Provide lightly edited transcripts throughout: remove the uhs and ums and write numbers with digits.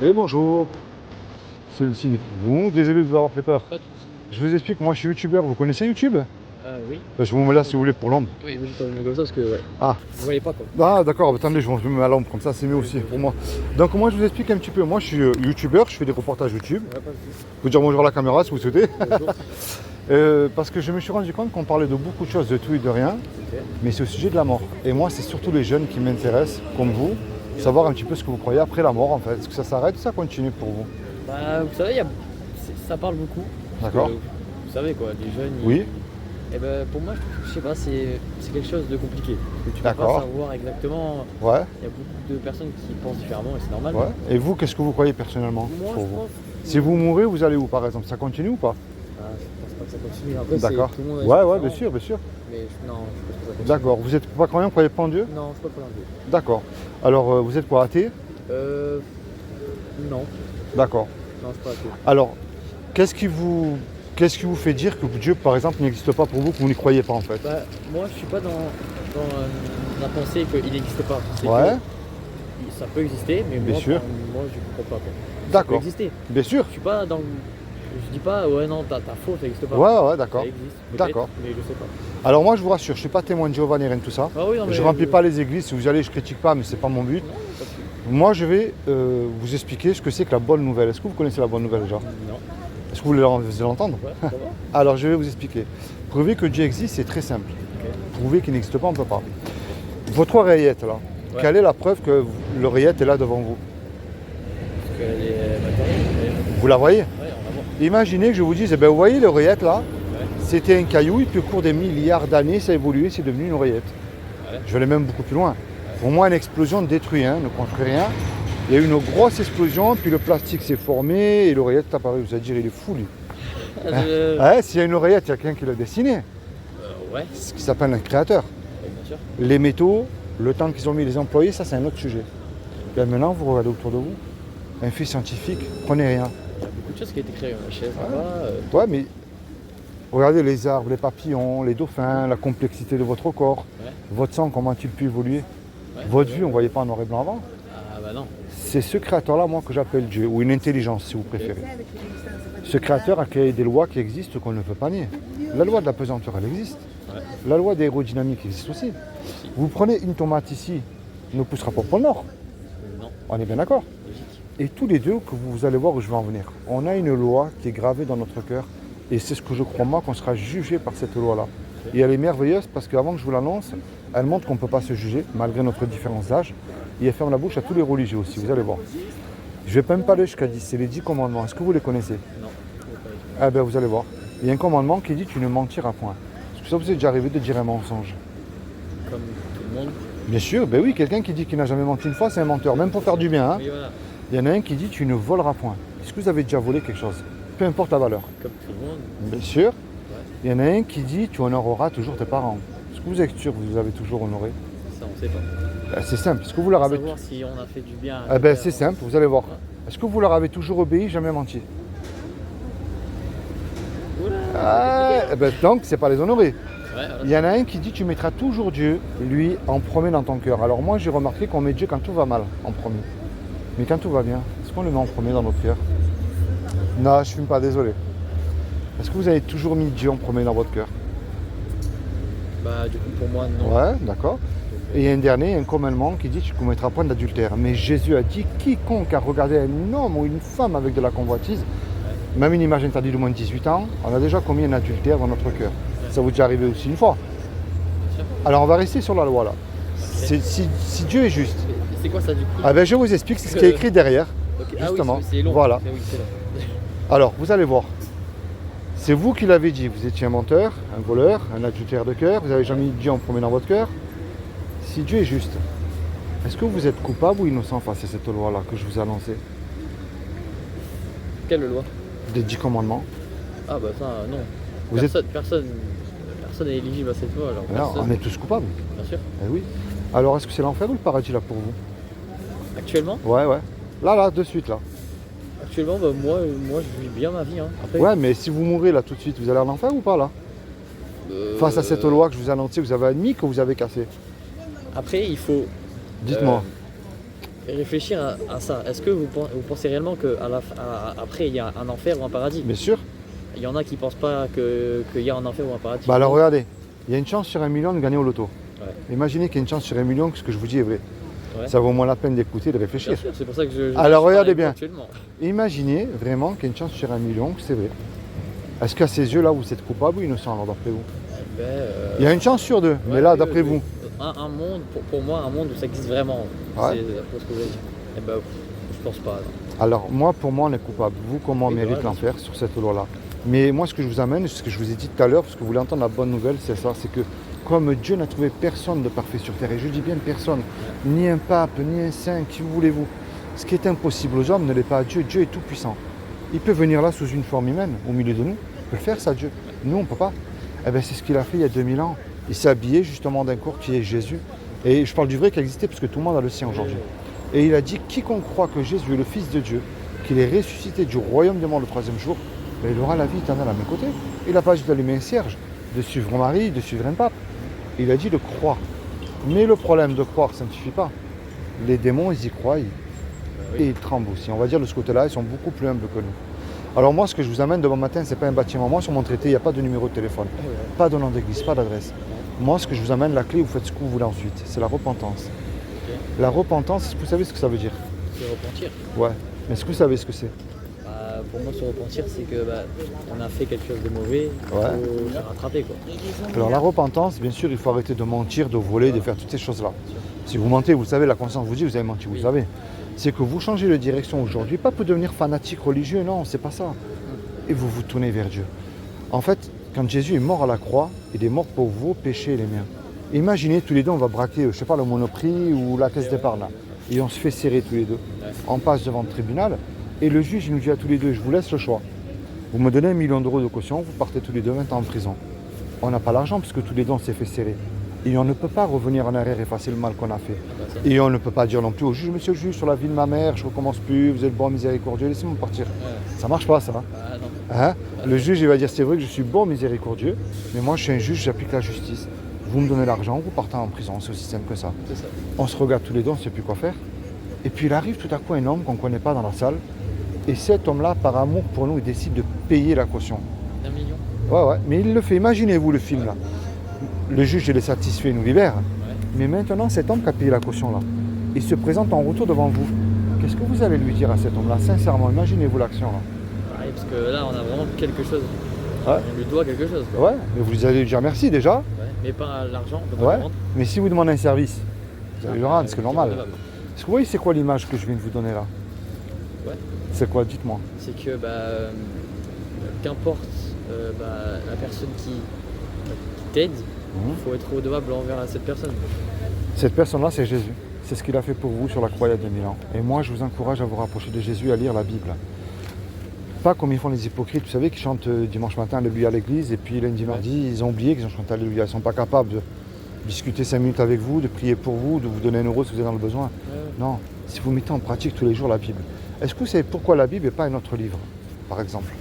Et bonjour, c'est le signe. Bon, désolé de vous avoir fait peur. Pas de soucis. Je vous explique, moi je suis youtubeur, vous connaissez YouTube? Oui. Je vous mets là si vous voulez pour l'ombre. Oui, mais je me comme ça parce que ouais. Ah, Vous voyez pas quoi. ah d'accord, attendez, je vous mets à l'ombre, comme ça c'est mieux aussi pour moi. Donc moi je vous explique un petit peu, moi je suis youtubeur, je fais des reportages YouTube. Ouais, pas de soucis. Vous dire bonjour à la caméra si vous souhaitez. Bonjour. Parce que je me suis rendu compte qu'on parlait de beaucoup de choses, de tout et de rien, Ok. mais c'est au sujet de la mort. Et moi c'est surtout les jeunes qui m'intéressent, comme vous, savoir un petit peu ce que vous croyez après la mort en fait. Est-ce que ça s'arrête ou ça continue pour vous? Bah, vous savez, ça parle beaucoup. Parce D'accord. que, vous savez quoi, les jeunes. Oui. Et ben pour moi, je sais pas, c'est quelque chose de compliqué. Parce que tu peux pas D'accord. savoir exactement. Ouais, Il y a beaucoup de personnes qui pensent différemment et c'est normal. ouais. Et vous, qu'est-ce que vous croyez personnellement Moi, pour je vous? pense. Si vous mourrez, vous allez où par exemple? Ça continue ou pas? Ah, je pense pas que ça continue. Après, D'accord. tout le monde a Ouais, des ouais, différents, bien sûr, bien sûr. Mais non, je pense que ça continue. D'accord. Vous êtes pas croyant, vous croyez pas en Dieu? Non, je suis pas pour l'enlever. D'accord. Alors, vous êtes quoi, athée? Non. D'accord. Non, je suis pas athée. Alors, qu'est-ce qui vous fait dire que Dieu, par exemple, n'existe pas pour vous, que vous n'y croyez pas en fait? Bah, moi, je suis pas dans la pensée qu'il n'existe pas. C'est Ouais, que ça peut exister, mais Bien moi, sûr. moi, je comprends pas. Quoi. Ça peut d'accord. exister. Bien sûr. Je suis pas dans. Je dis pas, ouais, non, t'as faux, ça n'existe pas. Ouais, Ça d'accord. existe, D'accord. peut-être, mais je sais pas. Alors moi, je vous rassure, je suis pas témoin de Jéhovah ni rien de tout ça. Ah oui, non, mais Je remplis pas les églises. Si vous y allez, je critique pas, mais c'est pas mon but. Non, pas de souci. Moi, je vais vous expliquer ce que c'est que la bonne nouvelle. Est-ce que vous connaissez la bonne nouvelle déjà? Non. Est-ce que vous voulez l'entendre? Ouais, ça va. Alors, je vais vous expliquer. Prouver que Dieu existe, c'est très simple. Ok. Prouver qu'il n'existe pas, on ne peut pas. Votre oreillette, là, Ouais. quelle est la preuve que l'oreillette est là devant vous? Parce qu'elle est matérielle. Vous la voyez? Ouais, on va voir. Imaginez que je vous dise, eh ben, vous voyez l'oreillette là? Ouais. C'était un caillou, et puis au cours des milliards d'années, ça a évolué, c'est devenu une oreillette. Ouais. Je vais aller même beaucoup plus loin. Pour moi, une explosion détruit, ne construit rien. Il y a eu une grosse explosion, puis le plastique s'est formé, et l'oreillette est apparue. Vous allez dire, il est fou, lui. Ouais, s'il y a une oreillette, il y a quelqu'un qui l'a dessinée. Ouais, Ce qui s'appelle un créateur. bien sûr. Les métaux, le temps qu'ils ont mis les employés, ça c'est un autre sujet. Bien maintenant, vous regardez autour de vous, un fait scientifique, prenez rien. Il y a beaucoup de choses qui ont été créées. La chaise là-bas. Ouais, mais regardez les arbres, les papillons, les dauphins, la complexité de votre corps, Ouais. votre sang, comment a-t-il pu évoluer, Ouais. votre vue, on ne voyait pas en noir et blanc avant. Ah bah non. C'est ce créateur-là, moi, que j'appelle Dieu, ou une intelligence, si vous préférez. Ce créateur a créé des lois qui existent qu'on ne peut pas nier. La loi de la pesanteur, elle existe. Ouais. La loi d'aérodynamique existe aussi. Vous prenez une tomate ici, ne poussera pas pour le nord. Non. On est bien d'accord? Logique. Et tous les deux, que vous allez voir où je vais en venir. On a une loi qui est gravée dans notre cœur. Et c'est ce que je crois moi, qu'on sera jugé par cette loi-là. Et elle est merveilleuse parce qu'avant que je vous l'annonce, elle montre qu'on ne peut pas se juger, malgré notre différence d'âge. Et elle ferme la bouche à tous les religieux aussi, vous allez voir. Je ne vais même pas aller jusqu'à 10, c'est les 10 commandements. Est-ce que vous les connaissez? Non. Je vois pas. Eh bien, vous allez voir. Il y a un commandement qui dit tu ne mentiras point. Est-ce que ça vous est déjà arrivé de dire un mensonge? Comme tout le monde. Bien sûr, ben oui, quelqu'un qui dit qu'il n'a jamais menti une fois, c'est un menteur, même pour faire du bien. Oui, voilà. Il y en a un qui dit tu ne voleras point. Est-ce que vous avez déjà volé quelque chose? Peu importe la valeur. Comme tout le monde. Bien sûr. Il y en a un qui dit tu honoreras toujours tes parents. Est-ce que vous êtes sûr que vous les avez toujours honorés? Ça, on sait pas. Ben, c'est simple. Est-ce que vous leur avez... Savoir si on a fait du bien. Eh ben, c'est simple, vous allez voir. Est-ce que vous leur avez toujours obéi, jamais menti? Oula. Ah, eh ben, donc, c'est pas les honorer. Ouais, voilà. Il y en a un qui dit tu mettras toujours Dieu, lui, en premier dans ton cœur. Alors moi, j'ai remarqué qu'on met Dieu quand tout va mal, en premier. Mais quand tout va bien, est-ce qu'on le met en premier dans notre cœur? Non, je fume pas, désolé. Est-ce que vous avez toujours mis Dieu en premier dans votre cœur? Bah, du coup, pour moi, non. Ouais, d'accord. Et il y a un dernier, un commandement qui dit tu ne commettras point d'adultère. Mais Jésus a dit quiconque a regardé un homme ou une femme avec de la convoitise, même une image interdite de moins de 18 ans, on a déjà commis un adultère dans notre cœur. Ça vous est déjà arrivé aussi une fois. Bien sûr. Alors on va rester sur la loi là. Si Dieu est juste, Mais c'est quoi ça du coup? ah ben je vous explique, c'est ce qui est écrit derrière. Ok. justement. Ah oui, c'est long. Voilà. Ah oui, c'est long. Alors vous allez voir. C'est vous qui l'avez dit, vous étiez un menteur, un voleur, un adultère de cœur, vous n'avez jamais mis Dieu en premier dans votre cœur. Si Dieu est juste, est-ce que vous êtes coupable ou innocent face à cette loi-là que je vous ai annoncée? Quelle loi? Des 10 commandements. Ah bah ça, non. Vous Personne n'est éligible à cette loi. Alors, Alors, personne, on est tous coupables. bien sûr. Eh oui. Alors est-ce que c'est l'enfer ou le paradis là pour vous? Actuellement, Ouais, ouais. Là, de suite là. bah, moi, je vis bien ma vie. Hein. Après, Ouais, mais si vous mourrez là tout de suite, vous allez en enfer ou pas là? Face à cette loi que je vous ai annoncée, vous avez admis que vous avez cassé. Après, il faut. Dites-moi. réfléchir à ça. Est-ce que vous pensez réellement qu'après il y a un enfer ou un paradis? Bien sûr. Il y en a qui pensent pas qu'il y a un enfer ou un paradis. Bah alors regardez, il y a une chance sur 1 million de gagner au loto. Ouais. Imaginez qu'il y a une chance sur 1 million que ce que je vous dis est vrai. Ouais. Ça vaut moins la peine d'écouter, de réfléchir. Bien sûr, c'est pour ça que je Alors, parle regardez avec vous bien. actuellement. Imaginez vraiment qu'il y a une chance sur 1 million que c'est vrai. Est-ce qu'à ces yeux-là, vous êtes coupable ou innocent alors d'après vous? Ben, Il y a une chance sur 2, mais là, d'après vous? Un monde, pour moi, un monde où ça existe vraiment. Ouais. C'est ce que vous avez dit. Eh ben, je pense pas. Non. Alors, moi, pour moi, on est coupable. Vous, comment on Oui, mérite ouais, l'enfer sur cette loi-là? Mais moi, ce que je vous amène, ce que je vous ai dit tout à l'heure, parce que vous voulez entendre la bonne nouvelle, c'est ça, c'est que comme Dieu n'a trouvé personne de parfait sur terre, et je dis bien personne, ni un pape, ni un saint, qui voulez-vous? Ce qui est impossible aux hommes ne l'est pas à Dieu. Dieu est tout puissant. Il peut venir là sous une forme humaine, au milieu de nous. Il peut le faire, ça, Dieu. Nous, on ne peut pas. Eh bien, c'est ce qu'il a fait il y a 2000 ans. Il s'est habillé justement d'un corps qui est Jésus. Et je parle du vrai qui existait, parce que tout le monde a le sien aujourd'hui. Et il a dit, quiconque croit que Jésus est le Fils de Dieu, qu'il est ressuscité du royaume des morts le 3e jour, ben, il aura la vie éternelle à mes côtés. Il n'a pas dit d'allumer un cierge, de suivre Marie, de suivre un pape. Il a dit de croire. Mais le problème de croire, ça ne suffit pas. Les démons, ils y croient et ils tremblent aussi. On va dire de ce côté-là, ils sont beaucoup plus humbles que nous. Alors moi, ce que je vous amène demain matin, c'est pas un bâtiment. Moi, sur mon traité, il n'y a pas de numéro de téléphone, pas de nom d'église, pas d'adresse. Moi, ce que je vous amène, la clé, vous faites ce que vous voulez ensuite. C'est la repentance. Okay. La repentance, vous savez ce que ça veut dire? Se repentir. Ouais. Mais est-ce que vous savez ce que c'est? Pour moi, se repentir, c'est que on a fait quelque chose de mauvais, il Ouais. faut se rattraper, quoi. Alors la repentance, bien sûr, il faut arrêter de mentir, de voler, de faire toutes ces choses-là. Si vous mentez, vous savez, la conscience vous dit, vous avez menti, vous le savez. C'est que vous changez de direction aujourd'hui, pas pour devenir fanatique religieux, non, c'est pas ça. Et vous vous tournez vers Dieu. En fait, quand Jésus est mort à la croix, il est mort pour vos péchés et les miens. Imaginez, tous les deux, on va braquer, je sais pas, le Monoprix ou la caisse d'épargne, et on se fait serrer tous les deux. On passe devant le tribunal, et le juge, il nous dit à tous les deux, je vous laisse le choix. Vous me donnez 1 million d'euros de caution, vous partez tous les deux 20 ans en prison. On n'a pas l'argent puisque tous les deux on s'est fait serrer. Et on ne peut pas revenir en arrière et effacer le mal qu'on a fait. Et on ne peut pas dire non plus au juge, monsieur le juge, sur la vie de ma mère, je recommence plus, vous êtes bon, miséricordieux, laissez-moi partir. Ça marche pas ça. Non. Hein? Le juge il va dire c'est vrai que je suis bon, miséricordieux, mais moi je suis un juge, j'applique la justice. Vous me donnez l'argent, vous partez en prison, c'est aussi simple que ça. C'est ça. On se regarde tous les deux, on ne sait plus quoi faire. Et puis il arrive tout à coup un homme qu'on ne connaît pas dans la salle. Et cet homme-là, par amour pour nous, il décide de payer la caution. 1 million. Ouais, mais il le fait. Imaginez-vous le film là. Le juge, il est satisfait, il nous libère. Ouais. Mais maintenant, cet homme qui a payé la caution là, il se présente en retour devant vous. Qu'est-ce que vous allez lui dire à cet homme-là? Sincèrement, imaginez-vous l'action là. Ouais, parce que là, on a vraiment quelque chose. Ouais. On lui doit quelque chose, quoi. Ouais, mais vous allez lui dire merci déjà. Ouais. Mais pas l'argent, on peut pas Ouais. le rendre. Mais si vous demandez un service, vous allez le rendre, c'est normal. redevable. Est-ce que vous voyez, c'est quoi l'image que je viens de vous donner là? Ouais. C'est quoi? Dites-moi. C'est que qu'importe la personne qui t'aide, il faut être redevable envers cette personne. Cette personne-là, c'est Jésus. C'est ce qu'il a fait pour vous sur la croix il y a 2000 ans. Et moi, je vous encourage à vous rapprocher de Jésus, à lire la Bible. Pas comme ils font les hypocrites, vous savez, qui chantent dimanche matin Alléluia à l'église, et puis lundi, mardi, ils ont oublié qu'ils ont chanté Alléluia. Ils ne sont pas capables de discuter 5 minutes avec vous, de prier pour vous, de vous donner 1 euro si vous êtes dans le besoin. Ouais. Non, si vous mettez en pratique tous les jours la Bible. Est-ce que vous savez pourquoi la Bible et pas un autre livre, par exemple?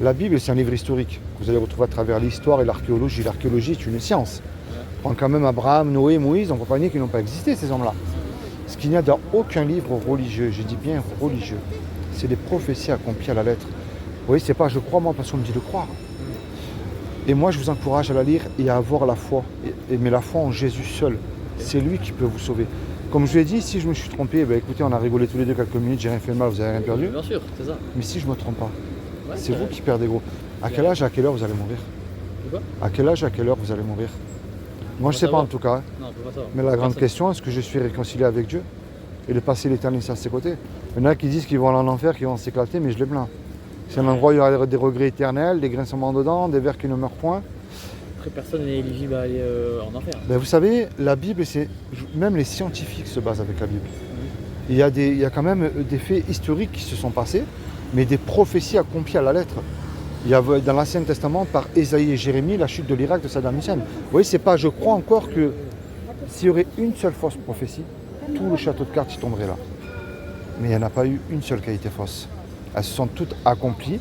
La Bible, c'est un livre historique que vous allez retrouver à travers l'histoire et l'archéologie. L'archéologie est une science. On prend quand même Abraham, Noé, Moïse, on compagnie qui n'ont pas existé, ces hommes-là. Ce qu'il n'y a dans aucun livre religieux, je dis bien religieux, c'est des prophéties accomplies à la lettre. Vous voyez, c'est pas je crois moi parce qu'on me dit de croire. Et moi, je vous encourage à la lire et à avoir la foi. Mais la foi en Jésus seul. C'est lui qui peut vous sauver. Comme je l'ai dit, si je me suis trompé, écoutez, on a rigolé tous les deux quelques minutes, j'ai rien fait de mal, vous n'avez rien perdu. Bien sûr, c'est ça. Mais si je ne me trompe pas, Ouais, c'est vous qui perdez gros. À quel âge et à quelle heure vous allez mourir? Quoi? À quel âge et à quelle heure vous allez mourir? Moi, je ne sais pas en tout cas. Non, on peut pas savoir. Mais la grande Personne. question, est-ce que je suis réconcilié avec Dieu et de passer l'éternité à ses côtés? Il y en a qui disent qu'ils vont aller en enfer, qu'ils vont s'éclater, mais je les plains. C'est un endroit où il y aura des regrets éternels, des grincements dedans, des vers qui ne meurent point. Après, personne n'est éligible à aller en enfer. Vous savez, la Bible, même les scientifiques se basent avec la Bible. Il y a quand même des faits historiques qui se sont passés, mais des prophéties accomplies à la lettre. Il y a dans l'Ancien Testament, par Ésaïe et Jérémie, la chute de l'Irak de Saddam Hussein. Vous voyez, c'est pas, je crois encore que s'il y aurait une seule fausse prophétie, tout le château de cartes y tomberait là. Mais il n'y en a pas eu une seule qui a été fausse. Elles se sont toutes accomplies.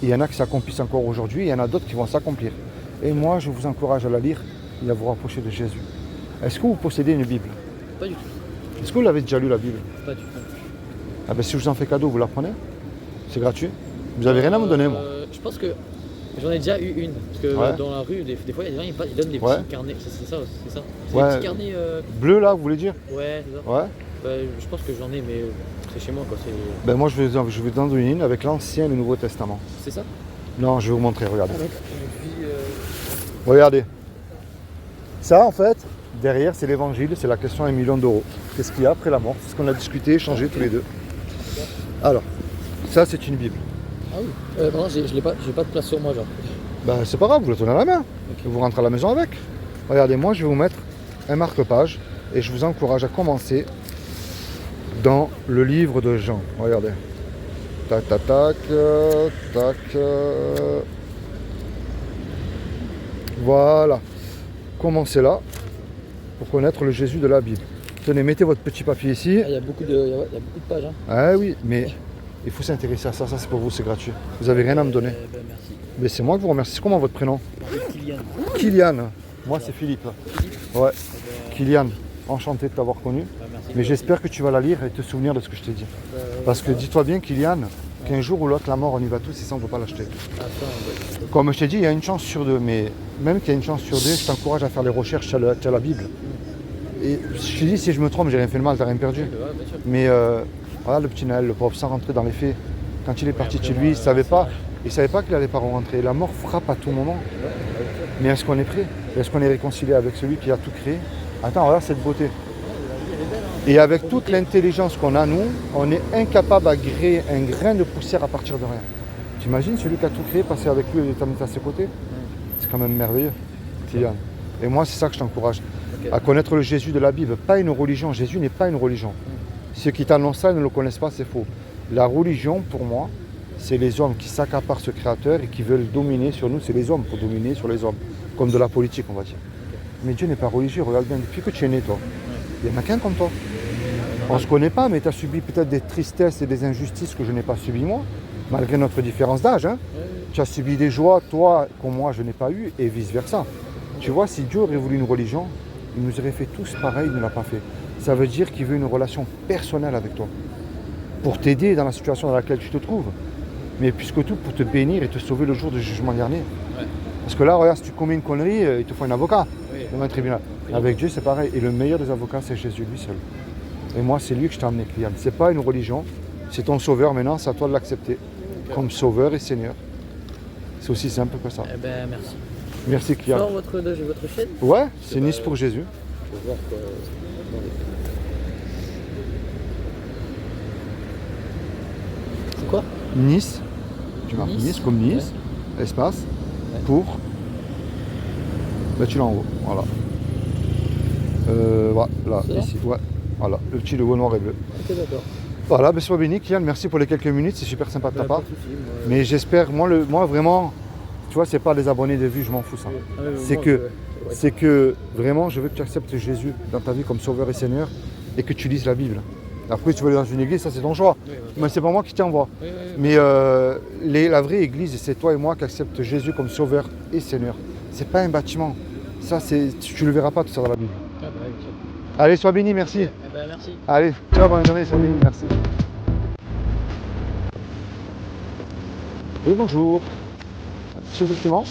Il y en a qui s'accomplissent encore aujourd'hui, il y en a d'autres qui vont s'accomplir. Et moi, je vous encourage à la lire et à vous rapprocher de Jésus. Est-ce que vous possédez une Bible? Pas du tout. Est-ce que vous l'avez déjà lu la Bible? Pas du tout. Ah ben si je vous en fais cadeau, vous la prenez? C'est gratuit. Vous avez rien à me donner, moi. Je pense que j'en ai déjà eu une. Parce que Ouais. dans la rue, des fois, il y a des gens ils donnent des Ouais. petits carnets. C'est ça, c'est ça. C'est Ouais. des petits carnets. Bleu là, vous voulez dire? Ouais, c'est ça. Ouais. Je pense que j'en ai, mais c'est chez moi quoi. Ben moi je vais vous en donner une avec l'Ancien et le Nouveau Testament. C'est ça? Non, je vais vous montrer, regardez. Ah, d'accord. Et puis, Regardez. Ça en fait, derrière c'est l'évangile, c'est la question à 1 million d'euros. Qu'est-ce qu'il y a après la mort? C'est ce qu'on a discuté, échangé tous les deux. Alors, ça c'est une Bible. Ah oui. Pardon, j'ai pas de place sur moi, genre. Ben c'est pas grave, vous la tenez à la main. Vous rentrez à la maison avec. Regardez, moi je vais vous mettre un marque-page et je vous encourage à commencer dans le livre de Jean. Regardez. Tac, tac, tac, tac. Voilà. Commencez là pour connaître le Jésus de la Bible. Tenez, mettez votre petit papier ici. Il y a beaucoup de pages. Hein. Ah oui, mais il faut s'intéresser à ça. Ça c'est pour vous, c'est gratuit. Vous avez rien à me donner. Merci. Mais c'est moi que vous remercie. C'est comment votre prénom? Kylian. Kylian. Moi c'est Philippe. Ouais. Kylian. Enchanté de t'avoir connu. Merci. Mais j'espère que tu vas la lire et te souvenir de ce que je t'ai dit. Parce que dis-toi bien, Kylian, qu'un jour ou l'autre, la mort, on y va tous et ça, on ne peut pas l'acheter. Comme je t'ai dit, il y a une chance sur deux. Mais même qu'il y a une chance sur deux, je t'encourage à faire les recherches à la Bible. Et je te dis, si je me trompe, j'ai rien fait de mal, t'as rien perdu. Mais voilà le petit Naël, le pauvre, sans rentrer dans les faits. Quand il est parti de chez lui, il ne savait pas qu'il n'allait pas rentrer. La mort frappe à tout moment. Mais est-ce qu'on est prêt? Est-ce qu'on est réconcilié avec celui qui a tout créé? Attends, regarde cette beauté. Et avec toute l'intelligence qu'on a, nous, on est incapable à créer un grain de poussière à partir de rien. T'imagines celui qui a tout créé, passer avec lui et t'amener à ses côtés? C'est quand même merveilleux, Kylian. Et moi, c'est ça que je t'encourage. À connaître le Jésus de la Bible, pas une religion. Jésus n'est pas une religion. Ceux qui t'annoncent ça ne le connaissent pas, c'est faux. La religion, pour moi, c'est les hommes qui s'accaparent ce créateur et qui veulent dominer sur nous. C'est les hommes pour dominer sur les hommes. Comme de la politique, on va dire. Mais Dieu n'est pas religieux. Regarde bien, depuis que tu es né, toi, il n'y en a qu'un comme toi. On ne se connaît pas, mais tu as subi peut-être des tristesses et des injustices que je n'ai pas subies moi, malgré notre différence d'âge. Hein. Tu as subi des joies, toi, que moi, je n'ai pas eu, et vice-versa. Tu vois, si Dieu aurait voulu une religion, il nous aurait fait tous pareil, il ne l'a pas fait. Ça veut dire qu'il veut une relation personnelle avec toi, pour t'aider dans la situation dans laquelle tu te trouves. Mais puisque tout, pour te bénir et te sauver le jour du jugement dernier. Parce que là, regarde, si tu commets une connerie, il te faut un avocat devant un tribunal. Avec Dieu, c'est pareil. Et le meilleur des avocats, c'est Jésus lui seul. Et moi, c'est lui que je t'ai amené, Kylian. C'est pas une religion, c'est ton sauveur. Maintenant, c'est à toi de l'accepter comme sauveur et Seigneur. C'est aussi simple que ça. Eh ben, merci. Merci, Kylian. Sors votre chaîne? Ouais, c'est Nice pour Jésus. Je vais voir quoi. C'est quoi? Nice. Tu marques Nice comme Nice. Espace. Pour. Ben, tu l'as en haut. Voilà. Voilà, ici. Ouais. Voilà, le petit logo noir et bleu. Ok, d'accord. Voilà, ben sois béni, Kylian, merci pour les quelques minutes, c'est super sympa de ta part. Mais j'espère, moi vraiment, tu vois, c'est pas les abonnés de vues, je m'en fous ça. C'est que vraiment, je veux que tu acceptes Jésus dans ta vie comme sauveur et Seigneur et que tu lises la Bible. Après, tu veux aller dans une église, ça c'est ton choix. Mais c'est pas moi qui t'envoie. Mais la vraie église, c'est toi et moi qui acceptent Jésus comme sauveur et Seigneur. C'est pas un bâtiment. Ça, tu le verras pas tout ça dans la Bible. Allez, sois béni, merci. Eh ben, merci. Allez, ciao, bonne journée, sois béni, merci. Oui, bonjour. Monsieur le document,